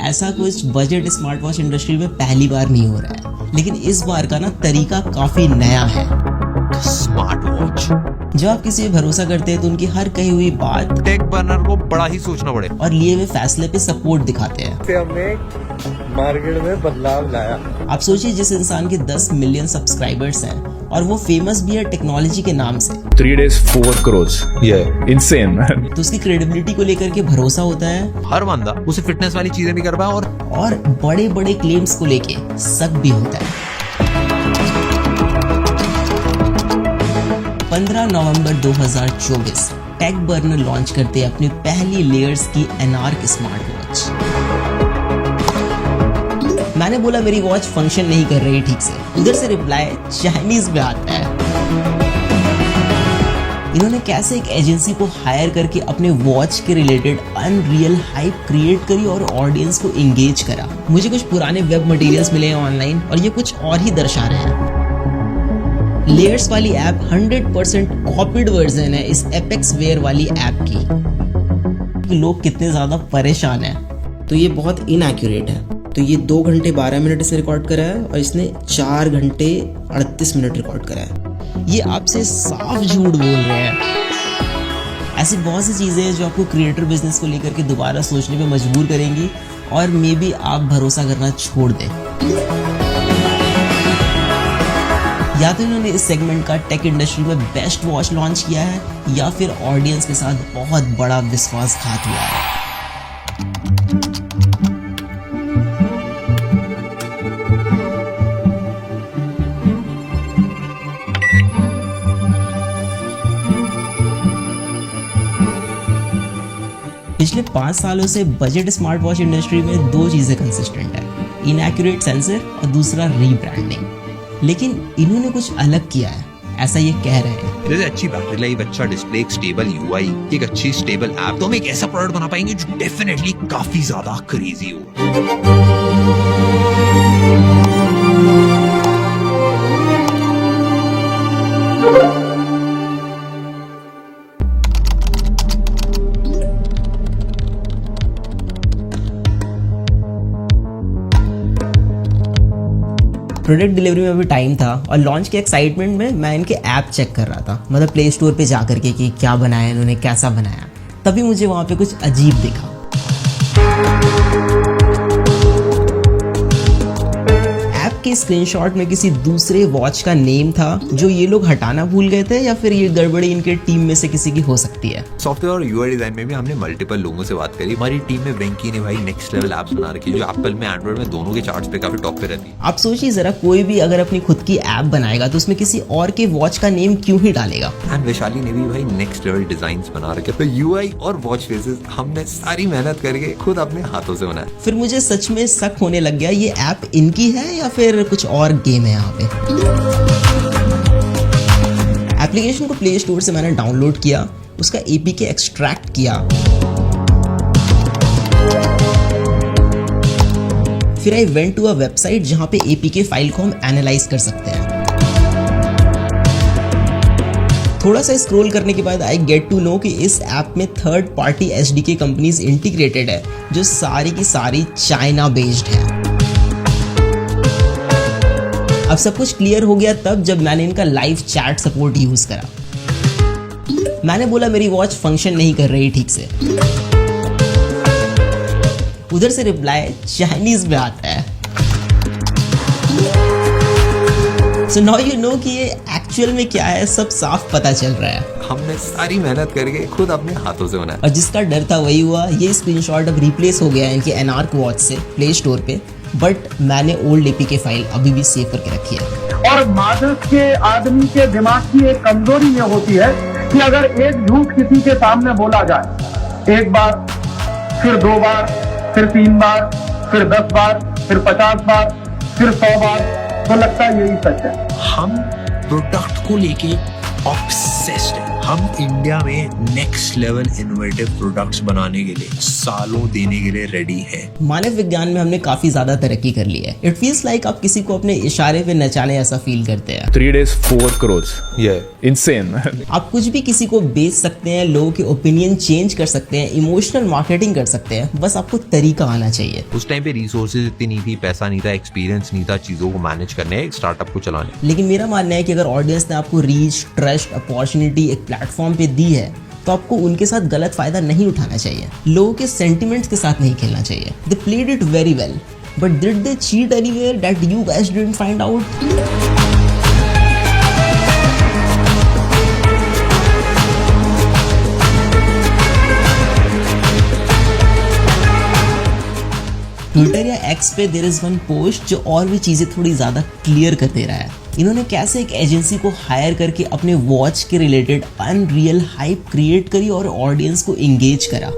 ऐसा कुछ budget smart watch industry में पहली बार नहीं हो रहा है, लेकिन इस बार का ना तरीका काफी नया है। Smart watch. जब आप किसी पे भरोसा करते हैं तो उनकी हर कही हुई बात टेक बर्नर को बड़ा ही सोचना पड़े और लिए हुए फैसले पे सपोर्ट दिखाते हैं। हमने मार्केट में बदलाव लाया। आप सोचिए, जिस इंसान के 10 मिलियन सब्सक्राइबर्स हैं और वो फेमस भी है टेक्नोलॉजी के नाम से, 3 days 4 crores, yeah, insane man। तो उसकी क्रेडिबिलिटी को लेकर के भरोसा होता है। हर बंदा उसे फिटनेस वाली चीजें भी कर पाए और बड़े बड़े क्लेम्स को लेके शक भी होता है। 15 नवंबर 2024 टेक बर्नर लॉन्च करते हैं अपनी पहली लेयर्स की एनार्क स्मार्ट वॉच। मैंने बोला मेरी वॉच फंक्शन नहीं कर रही ठीक से। उधर से रिप्लाई चाइनीज में आता है। इन्होंने कैसे एक एजेंसी को हायर करके अपने वॉच के रिलेटेड अनरियल हाइप क्रिएट करी और ऑडियंस को एंगेज करा। मुझे कुछ पुराने वेब मटेरियल्स मिले हैं ऑनलाइन और ये कुछ और ही दर्शा रहे हैं। लेयर्स वाली ऐप 100% कॉपीड वर्जन है इस एपेक्स वेयर वाली ऐप की। लोग कितने ज्यादा परेशान हैं। तो ये बहुत इनएक्यूरेट है। तो ये 2 घंटे 12 मिनट इसने रिकॉर्ड करा है और इसने 4 घंटे 38 मिनट रिकॉर्ड करा है। ये आपसे साफ झूठ बोल रहे हैं। ऐसी बहुत सी चीजें हैं जो आपको क्रिएटर बिजनेस को लेकर के दोबारा सोचने पे मजबूर करेंगी और मे बी आप भरोसा करना छोड़ दें। या तो इन्होंने इस सेगमेंट का टेक इंडस्ट्री में बेस्ट वॉच लॉन्च किया है या फिर ऑडियंस के साथ बहुत बड़ा विश्वासघात हुआ है। पिछले 5 सालों से बजट स्मार्ट वॉच इंडस्ट्री में 2 चीजें कंसिस्टेंट है, इनएक्यूरेट सेंसर और दूसरा रीब्रांडिंग। लेकिन इन्होंने कुछ अलग किया है, ऐसा ये कह रहे हैं। जैसे अच्छी बैटरी लाइफ, अच्छा डिस्प्ले, एक स्टेबल यूआई, एक अच्छी स्टेबल ऐप, तो हम एक ऐसा प्रोडक्ट बना पाएंगे जो डेफिनेटली काफी ज्यादा क्रेजी हो। प्रोडक्ट डिलीवरी में भी टाइम था और लॉन्च के एक्साइटमेंट में मैं इनके ऐप चेक कर रहा था, मतलब प्ले स्टोर पे जा करके कि क्या बनाया इन्होंने, कैसा बनाया। तभी मुझे वहाँ पे कुछ अजीब दिखा। ऐप के स्क्रीनशॉट में किसी दूसरे वॉच का नेम था जो ये लोग हटाना भूल गए थे, या फिर ये गड़बड़ी इनके टीम में से किसी की हो सकती है। सॉफ्टवेयर और यूआई डिजाइन में भी हमने मल्टीपल लोगों से बात करी। हमारी टीम में वेंकी ने भाई नेक्स्ट लेवल एप्स बना रखी है जो एप्पल में, एंड्रॉइड में, दोनों के चार्ट्स पे काफी टॉप पे रहती है। आप सोचिए जरा, कोई भी अगर अपनी खुद की ऐप बनाएगा तो उसमें किसी और के वॉच का नेम क्यों ही डालेगा। एंड वैशाली ने भी भाई नेक्स्ट लेवल डिजाइन्स बना रखे। तो यूआई और वॉच फेसेस हमने सारी मेहनत करके खुद अपने हाथों से बनाया। फिर मुझे सच में शक होने लग गया, ये ऐप इनकी है या फिर कुछ और गेम है यहाँ पे। एप्लीकेशन को प्ले स्टोर से मैंने डाउनलोड किया, उसका एपीके एक्सट्रैक्ट किया, फिर I went to a website जहां पे एपीके फाइल को हम एनालाइज कर सकते हैं। थोड़ा सा स्क्रॉल करने के बाद आई गेट टू नो कि इस ऐप में third party SDK companies integrated है जो सारी की सारी चाइना बेस्ड है। अब सब कुछ क्लियर हो गया तब जब मैंने इनका लाइव चैट सपोर्ट यूज करा। मैंने बोला मेरी वॉच फंक्शन नहीं कर रही ठीक से। उधर से रिप्लाई चाइनीज में आता है। सो नाउ यू नो कि ये एक्चुअल में क्या है, सब साफ पता चल रहा है। हमने सारी मेहनत करके खुद अपने हाथों से बनाया और जिसका डर था वही हुआ। ये स्क्रीनशॉट अब रिप्लेस हो गया है इनके एनार्क वॉच से प्ले स्टोर पे, बट मैंने ओल्ड एपीके फाइल अभी भी सेव करके रखी है। और मादक के आदमी के दिमाग की एक कमजोरी ये होती है कि अगर एक झूठ किसी के सामने बोला जाए, एक बार, फिर 2 बार, फिर 3 बार, फिर 10 बार, फिर 50 बार, फिर 100 बार, तो लगता है यही सच है। हम प्रोडक्ट को लेके ऑब्सेस्ड हैं। हम इंडिया में नेक्स्ट लेवल इनोवेटिव प्रोडक्ट्स बनाने के लिए सालों देने के लिए रेडी हैं। मानव विज्ञान में हमने काफी ज्यादा तरक्की कर ली है। इट फील्स लाइक आप किसी को अपने इशारे पे नचाने ऐसा फील करते हैं। 3 days 4 crores. Yeah, insane. आप कुछ भी किसी को बेच सकते हैं, लोगों के ओपिनियन चेंज कर सकते हैं, इमोशनल मार्केटिंग कर सकते हैं, बस आपको तरीका आना चाहिए। उस टाइम पे रिसोर्सेज इतनी नहीं थी, पैसा नहीं था, एक्सपीरियंस नहीं था चीजों को मैनेज करने, एक स्टार्टअप को चलाने। लेकिन मेरा मानना है कि अगर ऑडियंस ने आपको रीच, ट्रस्ट, अपॉर्चुनिटी एक प्लेटफॉर्म पे दी है तो आपको उनके साथ गलत फायदा नहीं उठाना चाहिए, लोगों के सेंटिमेंट्स के साथ नहीं खेलना चाहिए। They played it very well, but did they cheat anywhere that you guys didn't find out? Twitter या एक्स पे देयर इज वन पोस्ट जो और भी चीजें थोड़ी ज्यादा क्लियर कर दे रहा है। इन्होंने कैसे एक एजेंसी को हायर करके अपने वॉच के रिलेटेड अनरियल हाइप क्रिएट करी और ऑडियंस को एंगेज करा।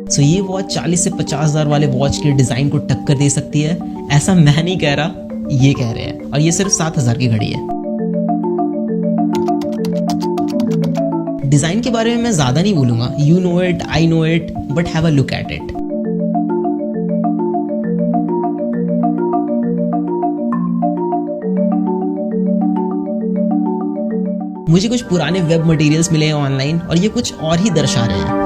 सो ये वॉच 40 से 50,000 वाले वॉच के डिजाइन को टक्कर दे सकती है, ऐसा मैं नहीं कह रहा, ये कह रहे हैं। और ये सिर्फ 7,000 की घड़ी है। डिजाइन के बारे में मैं ज्यादा नहीं बोलूंगा, you know it, I know it, but have a look at it. मुझे कुछ पुराने वेब मटेरियल्स मिले हैं ऑनलाइन और ये कुछ और ही दर्शा रहे हैं।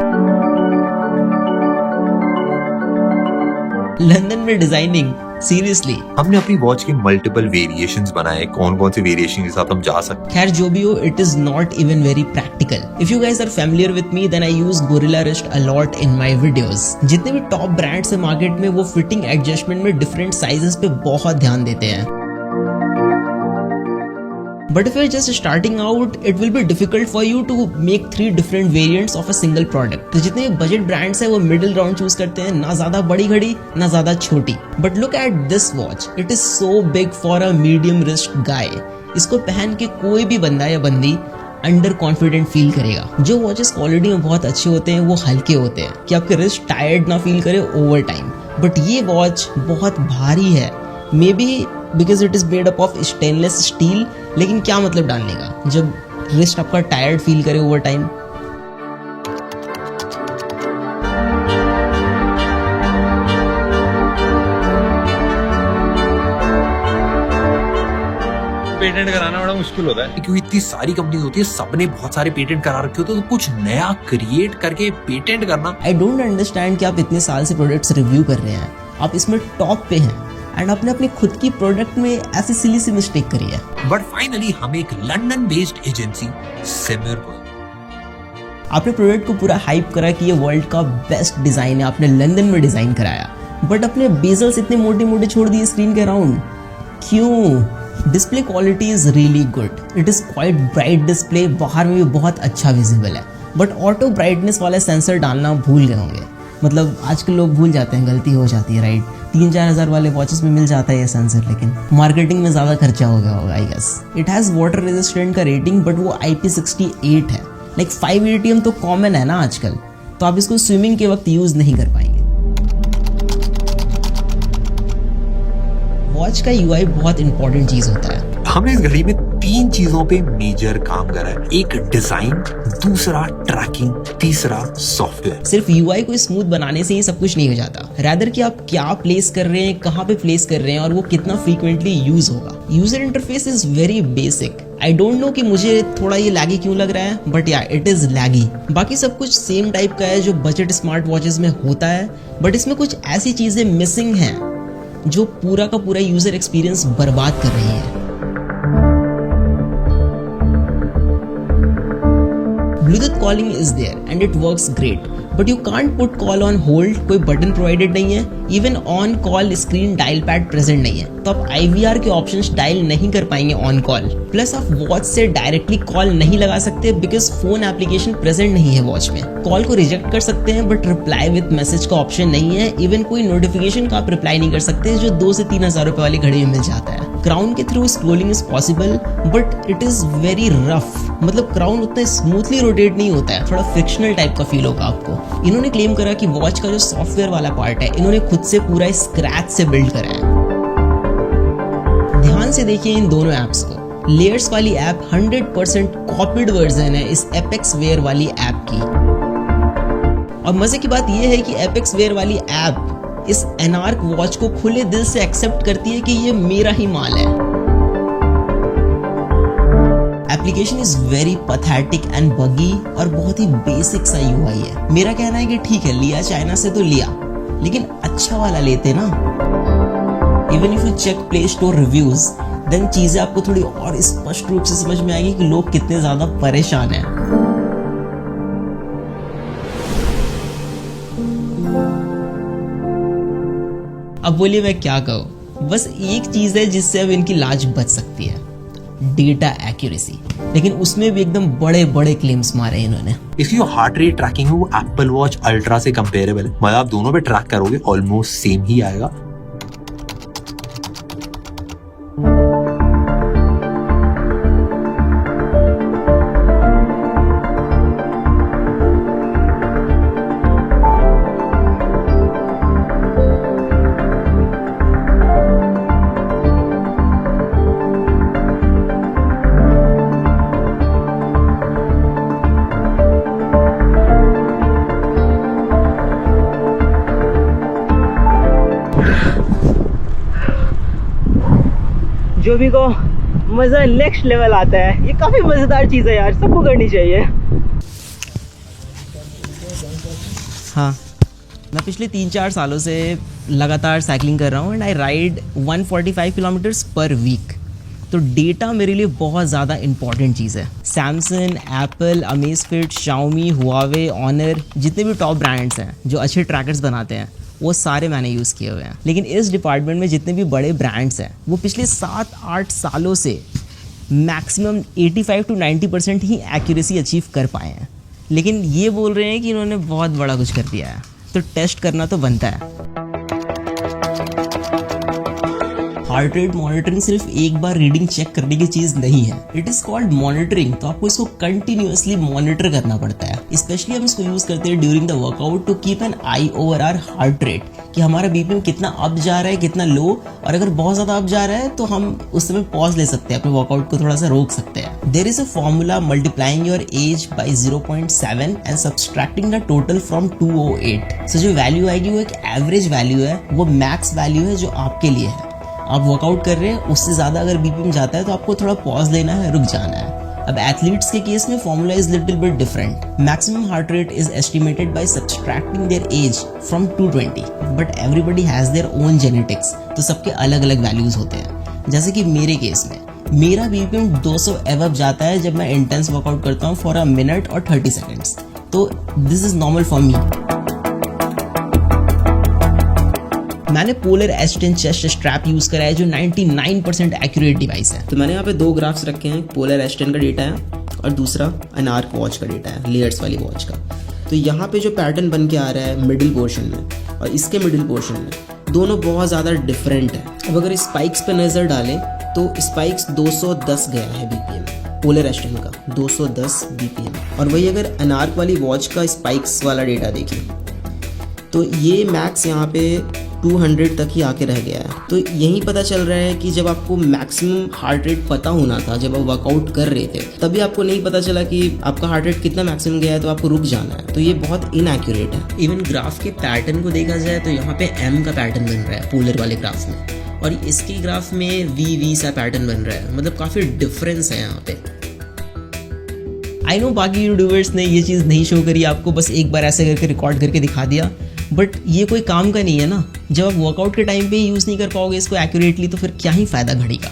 लंदन में डिजाइनिंग, सीरियसली। हमने अपनी वॉच के मल्टीपल वेरिएशंस बनाए, कौन कौन से वेरिएशन के साथ हम जा सकते हैं। खैर जो भी हो, it is not even very practical. If you guys are familiar with me then I use gorilla wrist a lot in my videos. जितने भी टॉप ब्रांड्स है मार्केट में वो फिटिंग एडजस्टमेंट में डिफरेंट साइजेस पे बहुत ध्यान देते हैं। But if you're just starting out, it will be difficult for you to make 3 different variants of a single product. तो जितने बजट ब्रांड्स हैं वो मिडिल ग्राउंड चूज करते हैं, ना ज्यादा बड़ी घड़ी ना ज्यादा छोटी। But look at this watch, it is so big for a medium wrist guy. इसको पहन के कोई भी बंदा या बंदी अंडर कॉन्फिडेंट फील करेगा। जो वॉचेस क्वालिटी में बहुत अच्छे होते हैं वो हल्के होते हैं कि आपके रिस्ट टायर्ड ना फील करे ओवर टाइम। बट ये वॉच बहुत भारी है, may be because it is made up of stainless steel. लेकिन क्या मतलब डालने का जब रिस्ट आपका टायर्ड फील करे ओवर टाइम। पेटेंट कराना बड़ा मुश्किल होता है क्योंकि इतनी सारी कंपनीज होती है, सबने बहुत सारे पेटेंट करा रखे होते हैं, तो कुछ नया क्रिएट करके पेटेंट करना। आई डोंट अंडरस्टैंड कि आप इतने साल से प्रोडक्ट्स रिव्यू कर रहे हैं, आप इसमें टॉप पे हैं एंड आपने अपनी खुद की प्रोडक्ट में ऐसी सिली सी मिस्टेक करी है। बट फाइनली हम एक लंदन बेस्ड एजेंसी सिमिलर को आपने प्रोडक्ट को पूरा हाइप करा कि ये वर्ल्ड का बेस्ट डिजाइन है, आपने लंदन में डिजाइन कराया, बट अपने बेजल्स इतने मोटे मोटे छोड़ दिए स्क्रीन के अराउंड, क्यों? Display quality is really good, it is quite bright display, बाहर में भी बहुत अच्छा विजिबल है, बट ऑटो ब्राइटनेस वाला सेंसर डालना भूल गए होंगे। मतलब आजकल लोग भूल जाते हैं, गलती हो जाती है, राइट? 3-4 हज़ार वाले वॉचेस में मिल जाता है ये सेंसर, लेकिन मार्केटिंग में ज़्यादा खर्चा हो गया होगा I guess. It has water resistant का रेटिंग, बट वो IP68 है। लाइक 5 ATM तो कॉमन है ना आजकल, तो आप इसको स्विमिंग के वक्त यूज़ नहीं कर पाएंगे। वॉच का UI बहुत इंपॉर्टेंट चीज़ होता है। हमने इस घड़ी में 3 चीजों पे मेजर काम करा है, एक डिजाइन, दूसरा ट्रैकिंग, तीसरा सॉफ्टवेयर। सिर्फ UI को स्मूथ बनाने से ही सब कुछ नहीं हो जाता, रैदर कि आप क्या प्लेस कर रहे हैं, कहाँ पे प्लेस कर रहे हैं और वो कितना फ्रीक्वेंटली यूज होगा। User interface is very basic. I don't know कि मुझे थोड़ा ये लैगी क्यों लग रहा है, बट या इट इज लैगी। बाकी सब कुछ सेम टाइप का है जो बजट स्मार्ट वॉचेस में होता है, बट इसमें कुछ ऐसी चीजें मिसिंग हैं जो पूरा का पूरा यूजर एक्सपीरियंस बर्बाद कर रही है। Bluetooth calling is there and it works great, but you can't put call on hold, कोई बटन प्रोवाइडेड नहीं है, even on call screen dial pad present नहीं है, तो आप IVR के ऑप्शंस डायल नहीं कर पाएंगे ऑन कॉल। प्लस आप वॉच से डायरेक्टली कॉल नहीं लगा सकते बिकॉज फोन एप्लीकेशन प्रेजेंट नहीं है वॉच में। कॉल को रिजेक्ट कर सकते हैं बट रिप्लाई विद मैसेज का ऑप्शन नहीं है, इवन कोई नोटिफिकेशन का आप रिप्लाई नहीं कर सकते जो 2 से 3 हज़ार रुपए वाली घड़ी में मिल जाता है। क्राउन के through scrolling is possible but it is very rough, मतलब क्राउन उतना स्मूथली रोटेट नहीं होता है, थोड़ा फ्रिक्शनल टाइप का फील होगा आपको। इन्होंने क्लेम करा कि वॉच का जो सॉफ्टवेयर वाला पार्ट है इन्होंने खुद से पूरा स्क्रैच से बिल्ड करा है। ध्यान से देखिए इन दोनों ऐप्स को। लेयर्स वाली ऐप 100% कॉपीड वर्जन है इस एपेक्स वेयर वाली ऐप की। और मजे की बात यह है कि एपेक्स वेयर वाली ऐप इस एनार्क वॉच को खुले दिल से एक्सेप्ट करती है कि ये मेरा ही माल है। Application is very pathetic and बगी और बहुत ही बेसिक सा यूआई है। मेरा कहना है कि ठीक है, लिया चाइना से तो लिया, लेकिन अच्छा वाला लेते ना। Even if you check play store reviews, then चीजें आपको थोड़ी और स्पष्ट रूप से समझ में आएगी कि लोग कितने ज्यादा परेशान हैं। अब बोलिए मैं क्या कहूँ, बस एक चीज है जिससे अब इनकी लाज बच सकती है, डेटा एक्यूरेसी। लेकिन उसमें भी एकदम बड़े बड़े क्लेम्स मारे इन्होंने। इसकी जो हार्ट रेट ट्रैकिंग है वो एप्पल वॉच अल्ट्रा से कंपेरेबल है। मतलब आप दोनों पे ट्रैक करोगे ऑलमोस्ट सेम ही आएगा। जो भी को मजा नेक्स्ट लेवल आता है, ये काफी मजेदार चीज है यार, सबको करनी चाहिए। हाँ, मैं पिछले 3-4 सालों से लगातार साइकिलिंग कर रहा हूँ and I ride 145 kilometres per week. तो डेटा मेरे लिए बहुत ज़्यादा इंपॉर्टेंट चीज़ है। Samsung, Apple, Amazfit, Xiaomi, Huawei, Honor, जितने भी टॉप ब्रांड्स हैं जो अच्छे ट्रैकर्स बनाते हैं वो सारे मैंने यूज़ किए हुए हैं। लेकिन इस डिपार्टमेंट में जितने भी बड़े ब्रांड्स हैं वो पिछले 7-8 सालों से maximum 85 to 90% he accuracy achieve कर पाए हैं। लेकिन ये बोल रहे हैं कि इन्होंने बहुत बड़ा कुछ कर दिया है, तो टेस्ट करना तो बनता है। हार्ट रेट मॉनिटरिंग सिर्फ एक बार रीडिंग चेक करने की चीज नहीं है, इट इज कॉल्ड मॉनिटरिंग। तो आपको इसको कंटिन्यूअसली मॉनिटर करना पड़ता है। स्पेशली हम इसको यूज करते हैं during the workout to keep an eye over our heart rate, कि हमारा बीपीएम कितना अप जा रहा है, कितना लो, और अगर बहुत ज्यादा अप जा रहा है तो हम उस समय पॉज ले सकते हैं, अपने वर्कआउट को थोड़ा सा रोक सकते हैं। There is a formula multiplying your age by 0.7 and subtracting the total from 208। So जो वैल्यू आएगी वो एक एवरेज वैल्यू है, वो मैक्स वैल्यू है जो आपके लिए है। आप वर्कआउट कर रहे हैं, उससे ज़्यादा अगर बीपीएम जाता है तो आपको थोड़ा पॉज लेना है, रुक जाना है। अब एथलीट्स के केस में formula is little bit different. Maximum heart rate is estimated by subtracting their age from 220, but everybody has their own genetics, तो सबके अलग अलग वैल्यूज होते हैं। जैसे कि मेरे केस में मेरा बीपीएम 200 एवब जाता है जब मैं इंटेंस वर्कआउट करता हूँ फॉर अ मिनट और 30 सेकेंड्स, तो this is normal for me. मैंने polar S10 chest strap use करा है जो 99% एक्यूरेट डिवाइस है। तो मैंने यहाँ पे 2 ग्राफ्स रखे हैं, पोलर S10 का डेटा है और दूसरा एनार्क वॉच का डेटा है, लेयर्स वाली वॉच का। तो यहाँ पे जो पैटर्न बन के आ रहा है मिडिल पोर्शन में और इसके मिडिल पोर्शन में, दोनों बहुत ज़्यादा डिफरेंट है। अब अगर स्पाइक्स पे नज़र डालें तो स्पाइक्स 210 गया है बीपीएम पोलर S10 का, 210 बीपीएम। और वही अगर एनार्क वाली वॉच का स्पाइक्स वाला डेटा देखें तो ये मैक्स यहाँ पे 200 तक ही आके रह गया है। तो यही पता चल रहा है कि जब आपको मैक्सिमम हार्ट रेट पता होना था, जब आप वर्कआउट कर रहे थे, तभी आपको नहीं पता चला कि आपका हार्ट रेट कितना मैक्सिमम गया है, तो आपको रुक जाना है। तो ये बहुत इनएक्यूरेट है। इवन ग्राफ के पैटर्न को देखा जाए तो यहाँ पे M का पैटर्न बन रहा है पोलर वाले ग्राफ में, और इसके ग्राफ में V सा पैटर्न बन रहा है। मतलब काफ़ी डिफरेंस है यहाँ पे। आई नो बाकी यूट्यूबर्स ने ये चीज़ नहीं शो करी आपको, बस एक बार ऐसे करके रिकॉर्ड करके दिखा दिया, बट ये कोई काम का नहीं है ना। जब आप वर्कआउट के टाइम पे यूज़ नहीं कर पाओगे इसको एक्यूरेटली तो फिर क्या ही फायदा घड़ी का।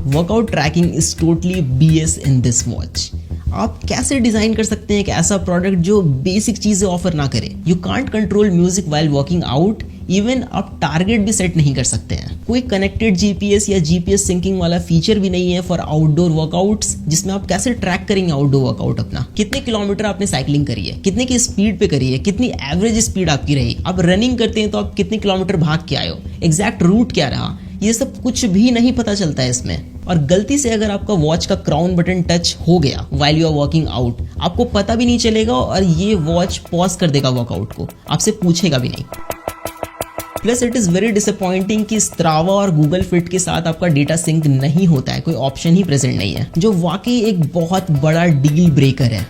Workout tracking is totally BS in this watch. आप कैसे डिज़ाइन कर सकते हैं एक ऐसा प्रोडक्ट जो बेसिक चीज़ें ऑफर ना करे? You can't control music while working out, even आप टारगेट भी सेट नहीं कर सकते हैं। कोई कनेक्टेड GPS या GPS सिंकिंग वाला फीचर भी नहीं है फॉर आउटडोर वर्कआउट्स, जिसमें आप कैसे ट्रैक करेंगे आउटडोर वर्कआउट अपना। कितने किलोमीटर आपने साइकिलिंग करी है, कितने की स्पीड पे करी है, कितनी एवरेज स्पीड आपकी रही, आप रनिंग करते हैं तो आप कितने किलोमीटर भाग के आए हो, एग्जैक्ट रूट क्या रहा, ये सब कुछ भी नहीं पता चलता है इसमें। और गलती से अगर आपका वॉच का क्राउन बटन टच हो गया while you are working out, आपको पता भी नहीं चलेगा और ये वॉच पॉज कर देगा वर्कआउट को, आपसे पूछेगा भी नहीं। Plus it is very disappointing कि स्ट्रावा और गूगल फिट के साथ आपका डेटा सिंक नहीं होता है, कोई ऑप्शन ही प्रेजेंट नहीं है, जो वाकई एक बहुत बड़ा डील ब्रेकर है।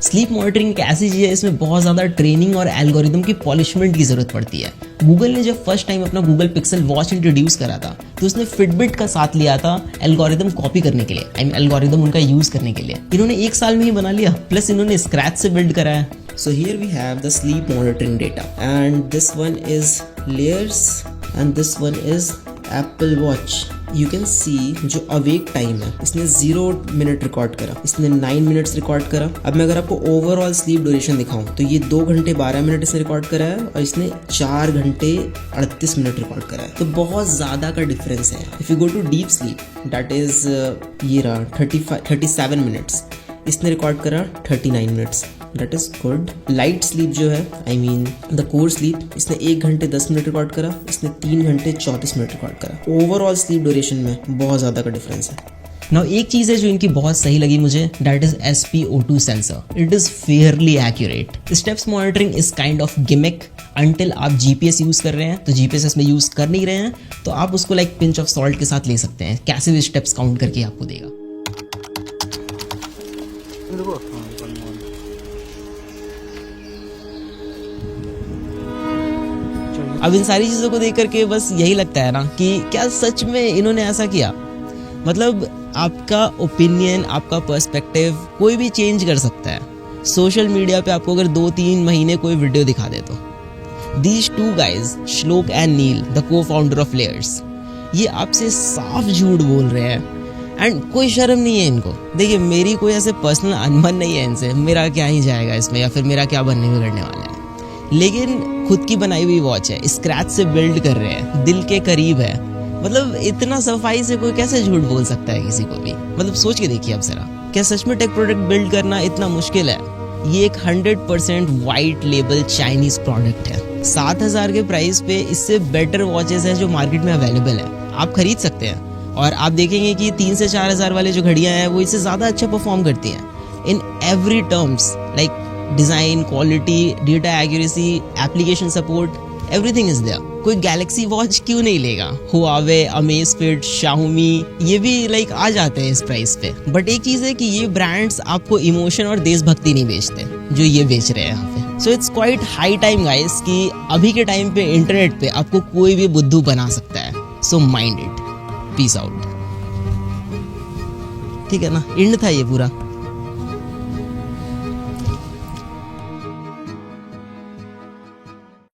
स्लीप मॉनिटरिंग एक ऐसी चीज़ है, इसमें बहुत ज़्यादा ट्रेनिंग और एल्गोरिदम की पॉलिशमेंट की ज़रूरत पड़ती है। गूगल ने जब फर्स्ट टाइम अपना गूगल पिक्सल वॉच इंट्रोड्यूस करा था तो उसने फिटबिट का साथ लिया था एल्गोरिदम कॉपी करने के लिए, एल्गोरिदम उनका यूज़ करने के लिए। इन्होंने 1 साल में ही बना लिया, प्लस इन्होंने स्क्रैच से बिल्ड करा है। So here we have the sleep monitoring data and this one is layers and this one is Apple Watch. You can see जो अवेक टाइम है इसने 0 मिनट रिकॉर्ड करा, इसने 9 मिनट्स रिकॉर्ड करा। अब मैं अगर आपको ओवरऑल स्लीप ड्यूरेशन दिखाऊं तो ये 2 घंटे 12 मिनट इसने रिकॉर्ड करा है और इसने 4 घंटे 38 मिनट रिकॉर्ड करा है, तो बहुत ज़्यादा का डिफरेंस है। If you go to deep sleep that is ये रहा 37 मिनट्स, इसने रिकॉर्ड करा 39 minutes, that is good. Light sleep जो है द कोर स्लीप, इसने 1 घंटे 10 मिनट रिकॉर्ड करा, इसने 3 घंटे 34 मिनट रिकॉर्ड करा। ओवरऑल स्लीप ड्यूरेशन में बहुत ज़्यादा का डिफरेंस है। नाउ एक चीज़ है जो इनकी बहुत सही लगी मुझे, that is SpO2 sensor. It is Fairlie accurate. Steps monitoring is kind of gimmick until आप GPS यूज़ कर रहे हैं, तो GPS इसमें यूज़ कर नहीं रहे हैं तो आप उसको लाइक पिंच ऑफ सॉल्ट के साथ ले सकते हैं, कैसे भी स्टेप्स काउंट करके आपको देगा। अब इन सारी चीज़ों को देख करके बस यही लगता है ना कि क्या सच में इन्होंने ऐसा किया। मतलब आपका ओपिनियन, आपका पर्सपेक्टिव कोई भी चेंज कर सकता है। सोशल मीडिया पे आपको अगर 2-3 महीने कोई वीडियो दिखा दे तो these 2 guys, Shlok and Neel, the co-founder of Layers, ये आपसे साफ झूठ बोल रहे हैं एंड कोई शर्म नहीं है इनको। देखिए मेरी कोई ऐसे पर्सनल अनबन नहीं है इनसे, मेरा क्या ही जाएगा इसमें या फिर मेरा क्या बनने बिगड़ने वाला है, लेकिन खुद की बनाई हुई वॉच है, स्क्रैच से बिल्ड कर रहे हैं, दिल के करीब है। मतलब इतना सफाई से कोई कैसे झूठ बोल सकता है किसी को भी। मतलब सोच के देखिए अब जरा, क्या सच में टेक प्रोडक्ट बिल्ड करना इतना मुश्किल है? ये एक 100% वाइट लेबल चाइनीज प्रोडक्ट है। 7,000 के प्राइस पे इससे बेटर वॉचेस हैं जो मार्केट में अवेलेबल है, आप खरीद सकते हैं। और आप देखेंगे कि 3 से 4,000 वाले जो घड़ियां हैं वो इससे ज़्यादा अच्छा परफॉर्म करती हैं in every terms, like design, quality, data accuracy, application support, everything is there. कोई गैलेक्सी वॉच क्यों नहीं लेगा? हुआवे, अमेज़फिट, शाओमी, ये भी लाइक आ जाते हैं इस प्राइस पे। बट एक चीज़ है कि ये ब्रांड्स आपको इमोशन और देशभक्ति नहीं बेचते जो ये बेच रहे हैं यहाँ पे। So it's quite high time guys कि अभी के टाइम पे इंटरनेट पे आपको कोई भी बुद्धू बना सकता है। So mind it. Peace out. ठीक है ना, एंड था ये पूरा।